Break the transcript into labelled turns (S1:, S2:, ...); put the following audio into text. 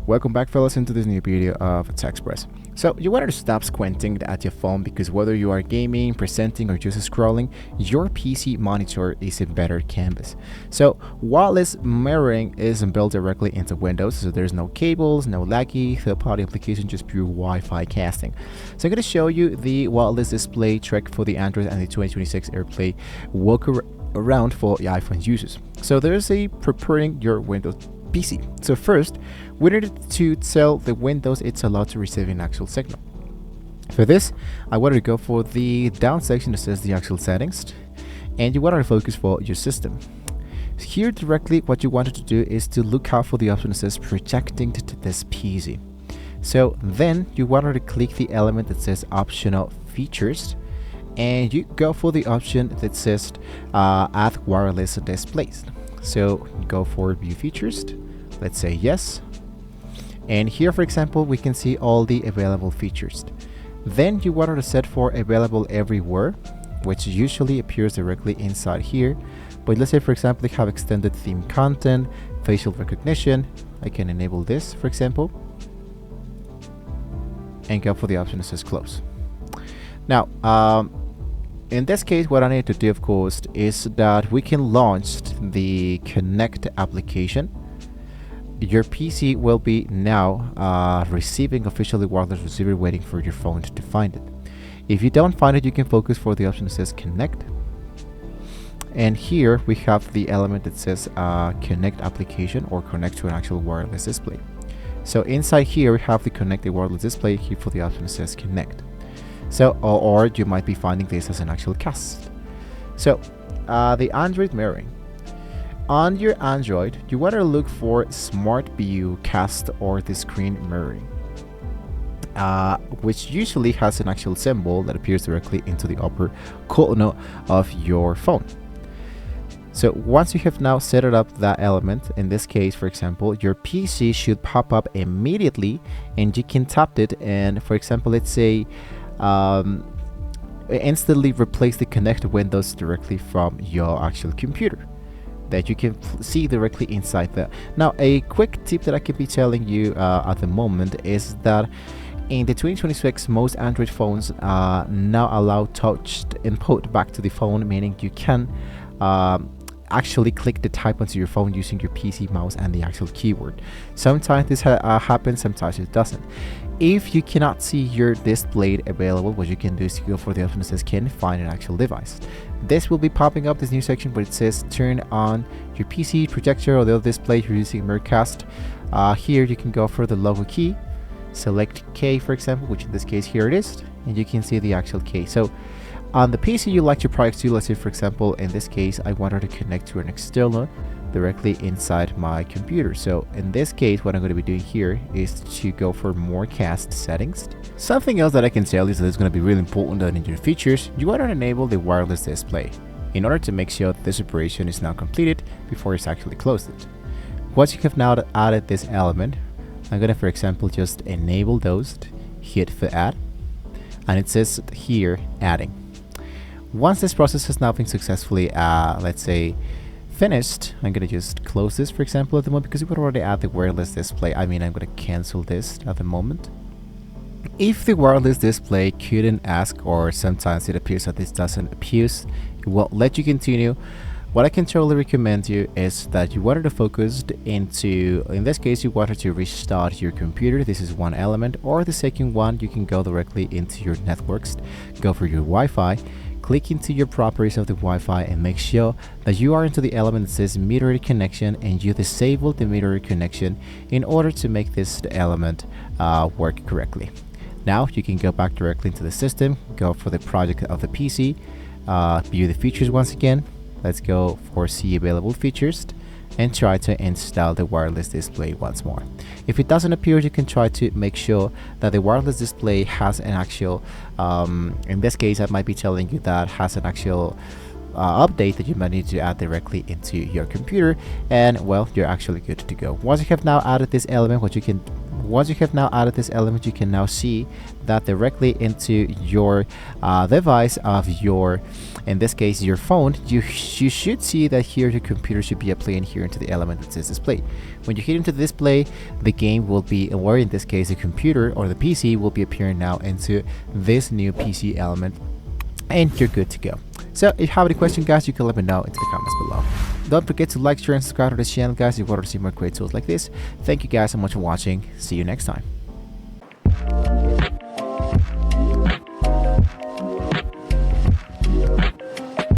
S1: Welcome back, fellas, into this new video of TechExpress. So you wanted to stop squinting at your phone because whether you are gaming, presenting, or just scrolling, your PC monitor is a better canvas. So wireless mirroring is built directly into Windows, so there's no cables, no laggy third-party application, just pure Wi-Fi casting. So I'm going to show you the wireless display trick for the Android and the 2026 AirPlay workaround for the iPhone users. So there's a preparing your Windows PC. So first, we need to tell the Windows it's allowed to receive an actual signal. For this, I wanted to go for the down section that says the actual settings, and you want to focus for your system. Here directly, what you wanted to do is to look out for the option that says projecting to this PC. So then you wanted to click the element that says optional features, and you go for the option that says add wireless displays. So go for view features, let's say yes, and here for example we can see all the available features. Then you want to set for available everywhere, which usually appears directly inside here, but let's say for example they have extended theme content, facial recognition. I can enable this for example and go for the option that says close. Now in this case, what I need to do, of course, is that we can launch the Connect application. Your PC will be now receiving officially wireless receiver, waiting for your phone to find it. If you don't find it, you can focus for the option that says Connect. And here we have the element that says Connect application or connect to an actual wireless display. So inside here, we have the connected wireless display here for the option that says Connect. So, or you might be finding this as an actual cast. So, the Android mirroring. On your Android, you want to look for Smart View Cast or the screen mirroring, which usually has an actual symbol that appears directly into the upper corner of your phone. So once you have now set it up that element, in this case, for example, your PC should pop up immediately and you can tap it and, for example, let's say, instantly replace the connected windows directly from your actual computer that you can see directly inside there. Now, a quick tip that I can be telling you at the moment is that in the 2026, most Android phones now allow touched input back to the phone, meaning you can actually click the type onto your phone using your PC mouse and the actual keyboard. Sometimes this happens, sometimes it doesn't. If you cannot see your display available, what you can do is to go for the option that says can find an actual device. This will be popping up this new section where it says turn on your PC projector or the other display if you're using Mirrorcast. Here you can go for the logo key, select K for example, which in this case here it is, and you can see the actual K. So on the PC you like your products to, let's say for example in this case I wanted to connect to an external directly inside my computer. So in this case what I'm going to be doing here is to go for more cast settings. Something else that I can tell you that is going to be really important that in your features, you want to enable the wireless display in order to make sure that this operation is now completed before it's actually closed it. Once you have now added this element, I'm going to for example just enable those, hit the add, and it says here adding. Once this process has now been successfully let's say finished, I'm gonna just close this for example at the moment because we would already add the wireless display. I'm gonna cancel this at the moment. If the wireless display couldn't ask, or sometimes it appears that this doesn't appear, it won't let you continue. What I can totally recommend you is that you wanted to focus into, in this case you wanted to restart your computer. This is one element, or the second one you can go directly into your networks, go for your Wi-Fi, click into your properties of the Wi-Fi and make sure that you are into the element that says meter connection and you disable the meter connection in order to make this element work correctly. Now you can go back directly into the system, go for the project of the PC, view the features once again. Let's go for see available features and try to install the wireless display once more. If it doesn't appear, you can try to make sure that the wireless display has an actual, in this case I might be telling you that has an actual update that you might need to add directly into your computer, and well, you're actually good to go. Once you have now added this element, what once you have now added this element, you can now see that directly into your device of your, in this case, your phone, you should see that here your computer should be applying here into the element that says display. When you hit into the display, the game will be, or in this case the computer or the PC will be appearing now into this new PC element, and you're good to go. So if you have any questions, guys, you can let me know into the comments below. Don't forget to like, share, and subscribe to this channel, guys, if you want to see more great tools like this. Thank you guys so much for watching. See you next time.